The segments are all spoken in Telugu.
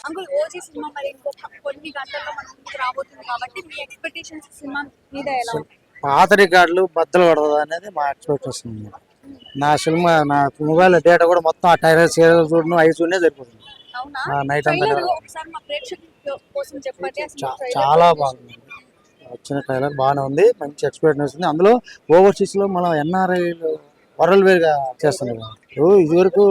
అంకుల్ ఓజీ సినిమా మరి ఇంకొక కొన్ని గంటల్లో మన ముందుకు రాబోతుంది కాబట్టి మీ ఎక్స్పెక్టేషన్స్ సినిమా మీద ఎలా ఉంటాయి? పాత రికార్డులు బద్దలు పడదు అనేది మా ఎక్స్పెక్టేషన్. నా సినిమా నా మొబైల్ డేటా కూడా మొత్తం ఆ టైలర్ సీరియల్ చూడడం అవి చూడనే సరిపోతుంది. అవునా? నైట్ అంతా ట్రైలర్ ఒకసారి మా ప్రేక్షకుల కోసం చెప్పండి. అసలు ట్రైలర్ చాలా బాగుంది. వచ్చిన ట్రైలర్ బాగానే ఉంది, మంచి ఎక్స్పీరియన్స్ ఉంది. అందులో ఓవర్సీస్ లో మనం ఎన్ఆర్ఐ వరల్డ్ వైడ్ గా చేస్తున్నారు. ఇది వరకు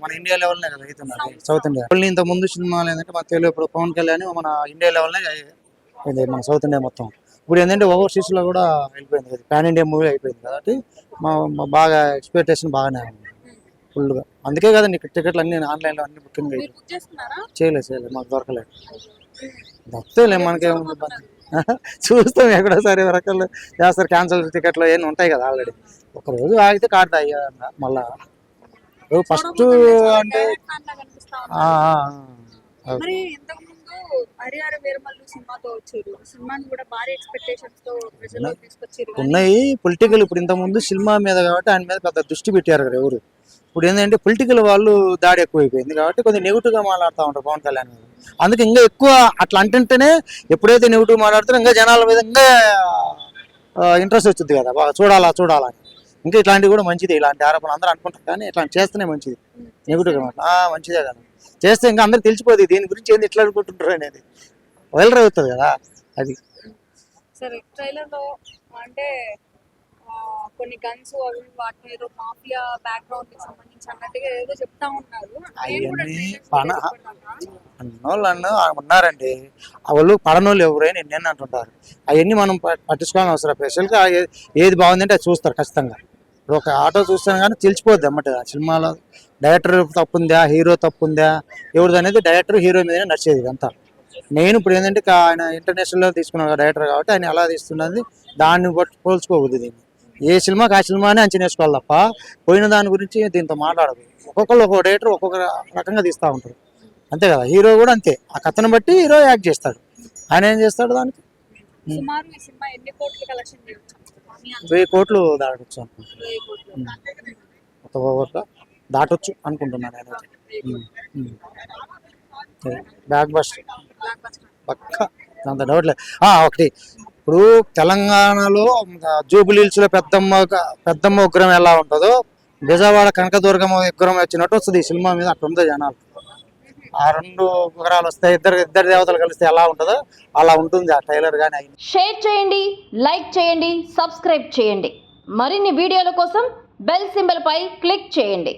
మన ఇండియా లెవెల్నే కదా అవుతున్నారు సౌత్ ఇండియా. ఇంత ముందు సినిమాలు ఏంటంటే మన తెలుగు ఇప్పుడు పవన్ కళ్యాణ్ మన ఇండియా లెవెల్నే అయింది, మన సౌత్ ఇండియా మొత్తం. ఇప్పుడు ఏంటంటే ఓవర్సీస్ లో కూడా వెళ్ళిపోయింది కదా, పాన్ ఇండియా మూవీ అయిపోయింది కాబట్టి మా బాగా ఎక్స్పెక్టేషన్ బాగానే ఉంది ఫుల్ గా. అందుకే కదా నీకు టికెట్లు అన్ని ఆన్లైన్ లో అన్ని బుకింగ్ మీరు బుక్ చేసుకున్నారా? చేయలేదు, మాకు దొరకలేదు. దొరుకుతాయిలే మనకేముంది, చూస్తాం ఎక్కడోసారి రకాలు చేస్తారు, క్యాన్సల్ టికెట్లు ఏమి ఉంటాయి కదా ఆల్రెడీ. ఒక రోజు ఆగితే కార్డు అయ్యా మళ్ళా ఫస్ట్ అంటే మరి ఇంతకు ముందు హరిహర వీరమల్లు సినిమాతో వచ్చారు, సినిమాని కూడా భారీ ఎక్స్పెక్టేషన్స్ తో ప్రజల్లో తీసుకొచ్చారు. ఉన్నాయి పొలిటికల్. ఇప్పుడు ఇంత ముందు సినిమా మీద కాబట్టి ఆయన మీద పెద్ద దృష్టి పెట్టారు కదా ఎవరు. ఇప్పుడు ఏంటంటే పొలిటికల్ వాళ్ళు దాడి ఎక్కువైపోయింది కాబట్టి కొంచెం నెగిటివ్ గా మాట్లాడుతూ ఉంటారు పవన్ కళ్యాణ్ మీద. అందుకే ఇంకా ఎక్కువ అట్లా అంటుంటేనే ఎప్పుడైతే నెగిటివ్ మాట్లాడుతారో ఇంకా జనాల మీద ఇంకా ఇంట్రెస్ట్ వచ్చింది కదా, బాగా చూడాలా. ఇంకా ఇట్లాంటివి కూడా మంచిది, ఇలాంటి ఆరోపణలు అందరూ అనుకుంటారు కానీ ఇట్లాంటి చేస్తేనే మంచిది. నెగిటివ్గా మంచిదే కదా, చేస్తే ఇంకా అందరికి తెలిసిపోతుంది దీని గురించి ఏంది ఇట్లా అనుకుంటుంటారు అనేది, వైరల్ అవుతుంది కదా అది. సరే, ట్రైలర్ లో అంటే కొన్ని గన్స్ అవి వాటి ఏదో మాఫియా బ్యాక్గ్రౌండ్ కి సంబంధించి అన్నట్టుగా ఏదో చెప్తా ఉన్నారు. అన్నోళ్ళు ఉన్నారండి, వాళ్ళు పడనోళ్ళు ఎవరైనా నేను అంటుంటారు. అవన్నీ మనం పట్టించుకోవాలని అవసరం. స్పెషల్గా ఏది బాగుందంటే అది చూస్తారు ఖచ్చితంగా. ఇప్పుడు ఒక ఆటో చూస్తాను కానీ తెలిసిపోద్ది అన్నమాట ఆ సినిమాలో డైరెక్టర్ తప్పుందా, హీరో తప్పుందా, ఎవరిది అనేది డైరెక్టర్ హీరో మీద నడిచేది అంతా. నేను ఇప్పుడు ఏంటంటే ఆయన ఇంటర్నేషనల్లో తీసుకున్నాను డైరెక్టర్ కాబట్టి ఆయన ఎలా తీస్తున్నది దాన్ని బట్టి పోల్చుకోవద్దు. దీన్ని ఏ సినిమాకి ఆ సినిమానే అంచనా వేసుకోవాలి తప్ప పోయిన దాని గురించి దీంతో మాట్లాడదు. ఒక్కొక్కరు ఒక్కొక్క డైరెక్టర్ ఒక్కొక్క రకంగా తీస్తూ ఉంటారు, అంతే కదా. హీరో కూడా అంతే, ఆ కథను బట్టి హీరో యాక్ట్ చేస్తాడు. ఆయన ఏం చేస్తాడు దానికి. 1000 కోట్లు దాటొచ్చు అనుకుంటున్నాను, దాటొచ్చు అనుకుంటున్నాను నేనైతే. బ్యాక్ బస్టర్ పక్క, అంత డౌట్ లేదు. ఒకటి, ఇప్పుడు తెలంగాణలో జూబిలీహిల్స్ లో పెద్దమ్మ ఉగ్రం ఎలా ఉంటుందో విజయవాడ కనకదుర్గమ్మ ఉగ్రం వచ్చినట్టు వస్తుంది ఈ సినిమా మీద. అట్లా ఉందో జనాలు, ఆ 2 ఉగ్రాలు వస్తాయి, ఇద్దరు దేవతలు కలిస్తే ఎలా ఉంటుందో అలా ఉంటుంది ఆ ట్రైలర్ కానీ. షేర్ చేయండి, లైక్ చేయండి, సబ్స్క్రైబ్ చేయండి. మరిన్ని వీడియోల కోసం బెల్ సింబల్ పై క్లిక్ చేయండి.